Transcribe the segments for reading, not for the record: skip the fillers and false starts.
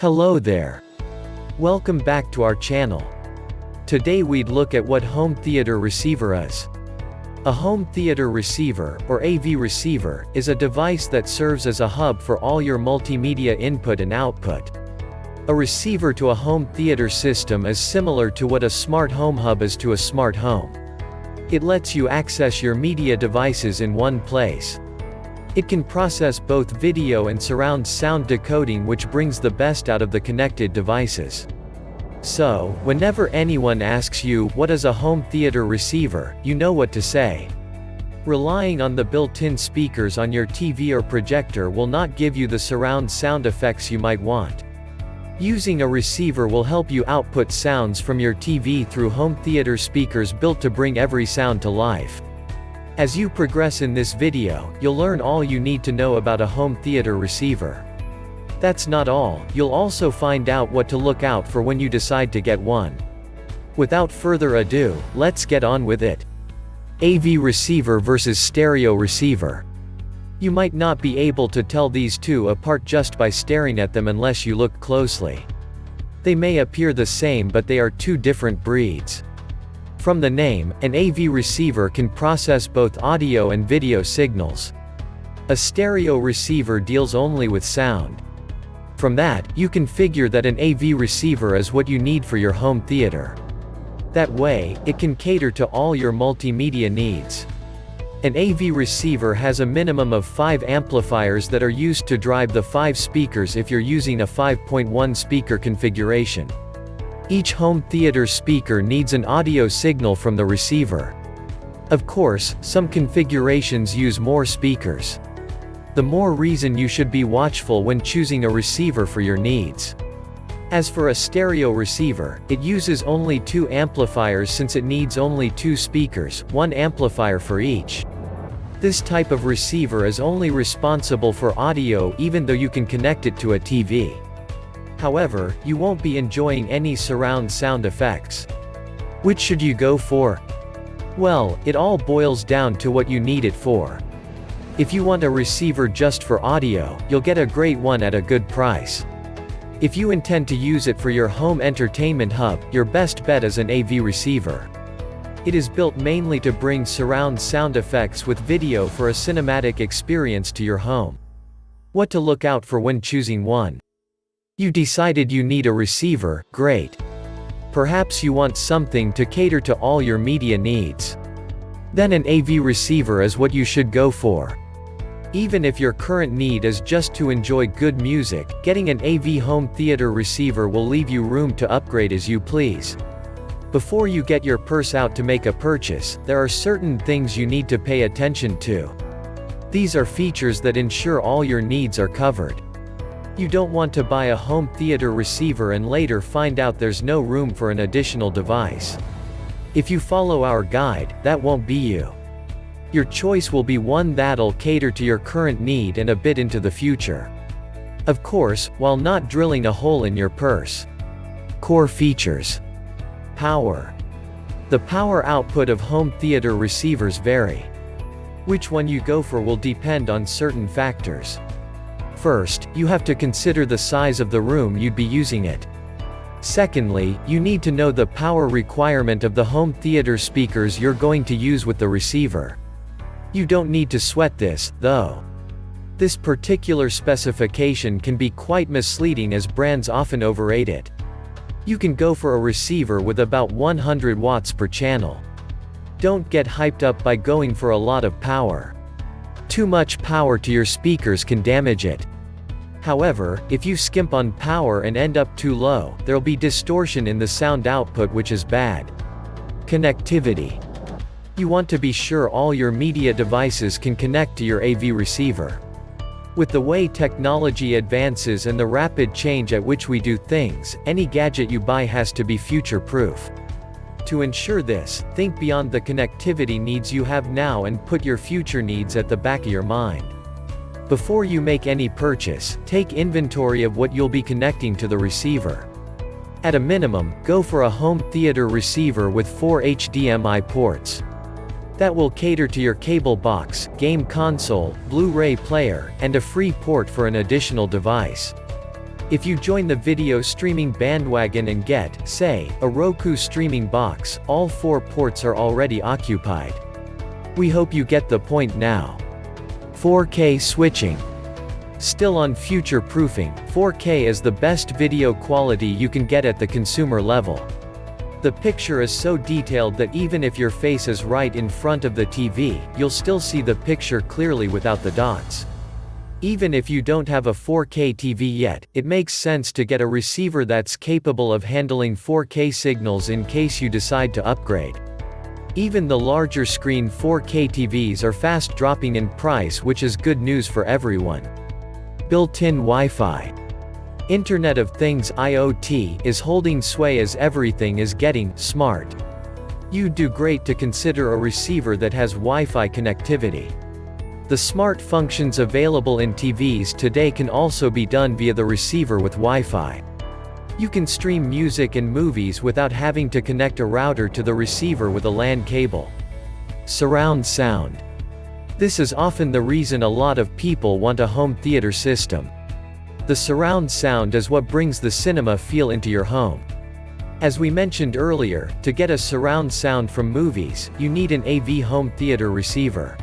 Hello there. Welcome back to our channel. Today we'd look at what home theater receiver is. A home theater receiver, or AV receiver, is a device that serves as a hub for all your multimedia input and output. A receiver to a home theater system is similar to what a smart home hub is to a smart home. It lets you access your media devices in one place. It can process both video and surround sound decoding, which brings the best out of the connected devices. So, whenever anyone asks you, what is a home theater receiver, you know what to say. Relying on the built-in speakers on your TV or projector will not give you the surround sound effects you might want. Using a receiver will help you output sounds from your TV through home theater speakers built to bring every sound to life. As you progress in this video, you'll learn all you need to know about a home theater receiver. That's not all, you'll also find out what to look out for when you decide to get one. Without further ado, let's get on with it. AV receiver versus stereo receiver. You might not be able to tell these two apart just by staring at them unless you look closely. They may appear the same, but they are two different breeds. From the name, an AV receiver can process both audio and video signals. A stereo receiver deals only with sound. From that, you can figure that an AV receiver is what you need for your home theater. That way, it can cater to all your multimedia needs. An AV receiver has a minimum of 5 amplifiers that are used to drive the 5 speakers if you're using a 5.1 speaker configuration. Each home theater speaker needs an audio signal from the receiver. Of course, some configurations use more speakers. The more reason you should be watchful when choosing a receiver for your needs. As for a stereo receiver, it uses only 2 amplifiers since it needs only 2 speakers, 1 amplifier for each. This type of receiver is only responsible for audio even though you can connect it to a TV. However, you won't be enjoying any surround sound effects. Which should you go for? Well, it all boils down to what you need it for. If you want a receiver just for audio, you'll get a great one at a good price. If you intend to use it for your home entertainment hub, your best bet is an AV receiver. It is built mainly to bring surround sound effects with video for a cinematic experience to your home. What to look out for when choosing one? You decided you need a receiver, great. Perhaps you want something to cater to all your media needs. Then an AV receiver is what you should go for. Even if your current need is just to enjoy good music, getting an AV home theater receiver will leave you room to upgrade as you please. Before you get your purse out to make a purchase, there are certain things you need to pay attention to. These are features that ensure all your needs are covered. You don't want to buy a home theater receiver and later find out there's no room for an additional device. If you follow our guide, that won't be you. Your choice will be one that'll cater to your current need and a bit into the future. Of course, while not drilling a hole in your purse. Core features. Power. The power output of home theater receivers vary. Which one you go for will depend on certain factors. First, you have to consider the size of the room you'd be using it. Secondly, you need to know the power requirement of the home theater speakers you're going to use with the receiver. You don't need to sweat this, though. This particular specification can be quite misleading as brands often overrate it. You can go for a receiver with about 100 watts per channel. Don't get hyped up by going for a lot of power. Too much power to your speakers can damage it. However, if you skimp on power and end up too low, there'll be distortion in the sound output, which is bad. Connectivity. You want to be sure all your media devices can connect to your AV receiver. With the way technology advances and the rapid change at which we do things, any gadget you buy has to be future-proof. To ensure this, think beyond the connectivity needs you have now and put your future needs at the back of your mind. Before you make any purchase, take inventory of what you'll be connecting to the receiver. At a minimum, go for a home theater receiver with 4 HDMI ports. That will cater to your cable box, game console, Blu-ray player, and a free port for an additional device. If you join the video streaming bandwagon and get, say, a Roku streaming box, all 4 ports are already occupied. We hope you get the point now. 4K switching. Still on future-proofing, 4K is the best video quality you can get at the consumer level. The picture is so detailed that even if your face is right in front of the TV, you'll still see the picture clearly without the dots. Even if you don't have a 4K TV yet, it makes sense to get a receiver that's capable of handling 4K signals in case you decide to upgrade. Even the larger screen 4K TVs are fast dropping in price, which is good news for everyone. Built-in Wi-Fi. Internet of Things (IoT) is holding sway as everything is getting smart. You'd do great to consider a receiver that has Wi-Fi connectivity. The smart functions available in TVs today can also be done via the receiver with Wi-Fi. You can stream music and movies without having to connect a router to the receiver with a LAN cable. Surround sound. This is often the reason a lot of people want a home theater system. The surround sound is what brings the cinema feel into your home. As we mentioned earlier, to get a surround sound from movies, you need an AV home theater receiver.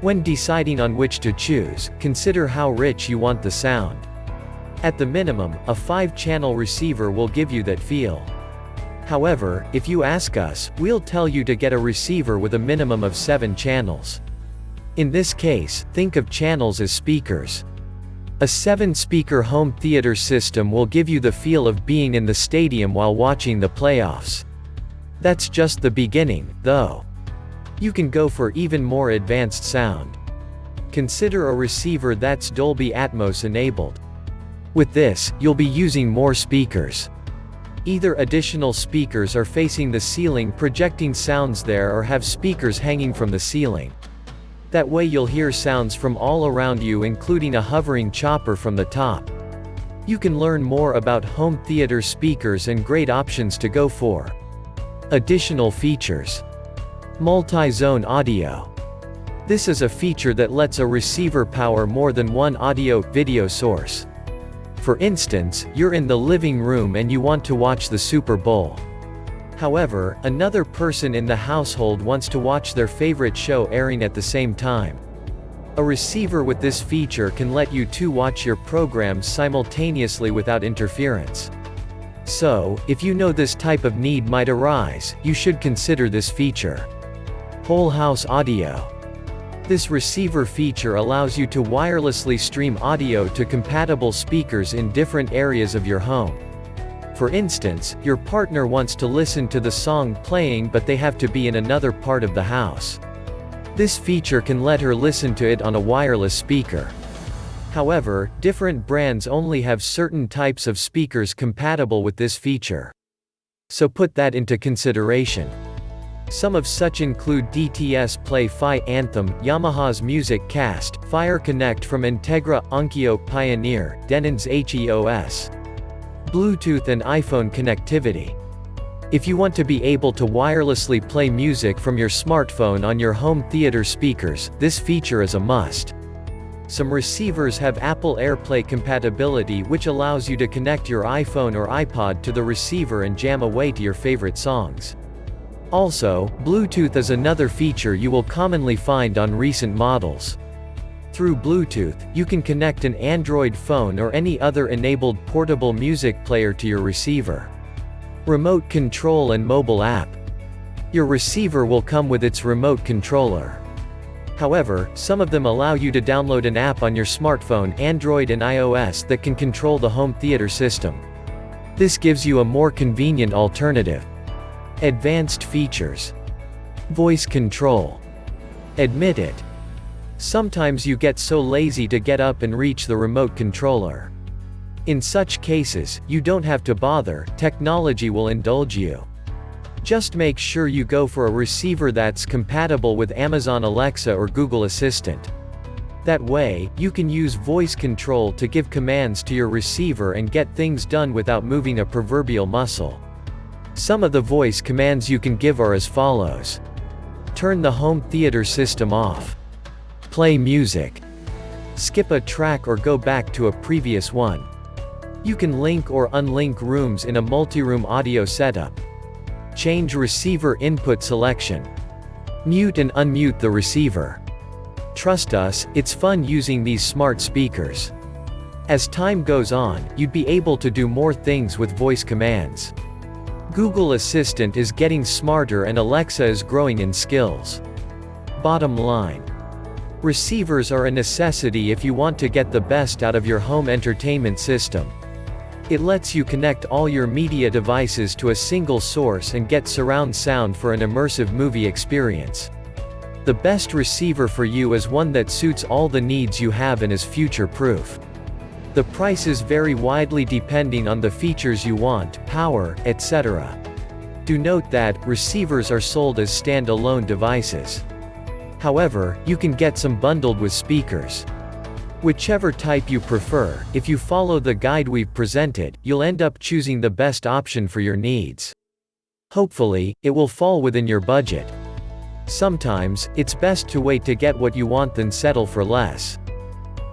When deciding on which to choose, consider how rich you want the sound. At the minimum, a 5-channel receiver will give you that feel. However, if you ask us, we'll tell you to get a receiver with a minimum of 7 channels. In this case, think of channels as speakers. A 7-speaker home theater system will give you the feel of being in the stadium while watching the playoffs. That's just the beginning, though. You can go for even more advanced sound. Consider a receiver that's Dolby Atmos enabled. With this, you'll be using more speakers. Either additional speakers are facing the ceiling projecting sounds there, or have speakers hanging from the ceiling. That way you'll hear sounds from all around you, including a hovering chopper from the top. You can learn more about home theater speakers and great options to go for. Additional features. Multi-zone audio. This is a feature that lets a receiver power more than one audio-video source. For instance, you're in the living room and you want to watch the Super Bowl. However, another person in the household wants to watch their favorite show airing at the same time. A receiver with this feature can let you two watch your programs simultaneously without interference. So, if you know this type of need might arise, you should consider this feature. Whole house audio. This receiver feature allows you to wirelessly stream audio to compatible speakers in different areas of your home. For instance, your partner wants to listen to the song playing but they have to be in another part of the house. This feature can let her listen to it on a wireless speaker. However, different brands only have certain types of speakers compatible with this feature. So put that into consideration. Some of such include DTS Play Fi Anthem, Yamaha's Music Cast, Fire Connect from Integra, Onkyo, Pioneer, Denon's HEOS. Bluetooth and iPhone connectivity. If you want to be able to wirelessly play music from your smartphone on your home theater speakers, this feature is a must. Some receivers have Apple AirPlay compatibility, which allows you to connect your iPhone or iPod to the receiver and jam away to your favorite songs. Also, Bluetooth is another feature you will commonly find on recent models. Through Bluetooth, you can connect an Android phone or any other enabled portable music player to your receiver. Remote control and mobile app. Your receiver will come with its remote controller. However, some of them allow you to download an app on your smartphone, Android and iOS, that can control the home theater system. This gives you a more convenient alternative. Advanced features. Voice control. Admit it. Sometimes you get so lazy to get up and reach the remote controller. In such cases, you don't have to bother, technology will indulge you. Just make sure you go for a receiver that's compatible with Amazon Alexa or Google Assistant. That way, you can use voice control to give commands to your receiver and get things done without moving a proverbial muscle. Some of the voice commands you can give are as follows. Turn the home theater system off. Play music. Skip a track or go back to a previous one. You can link or unlink rooms in a multi-room audio setup. Change receiver input selection. Mute and unmute the receiver. Trust us, it's fun using these smart speakers. As time goes on, you'd be able to do more things with voice commands. Google Assistant is getting smarter and Alexa is growing in skills. Bottom line. Receivers are a necessity if you want to get the best out of your home entertainment system. It lets you connect all your media devices to a single source and get surround sound for an immersive movie experience. The best receiver for you is one that suits all the needs you have and is future-proof. The prices vary widely depending on the features you want, power, etc. Do note that, receivers are sold as stand-alone devices. However, you can get some bundled with speakers. Whichever type you prefer, if you follow the guide we've presented, you'll end up choosing the best option for your needs. Hopefully, it will fall within your budget. Sometimes, it's best to wait to get what you want than settle for less.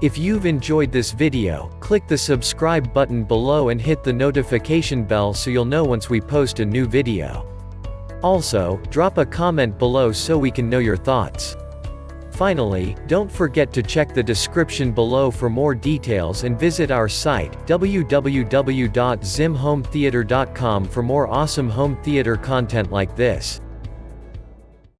If you've enjoyed this video, click the subscribe button below and hit the notification bell so you'll know once we post a new video. Also, drop a comment below so we can know your thoughts. Finally, don't forget to check the description below for more details and visit our site, www.zimhometheater.com for more awesome home theater content like this.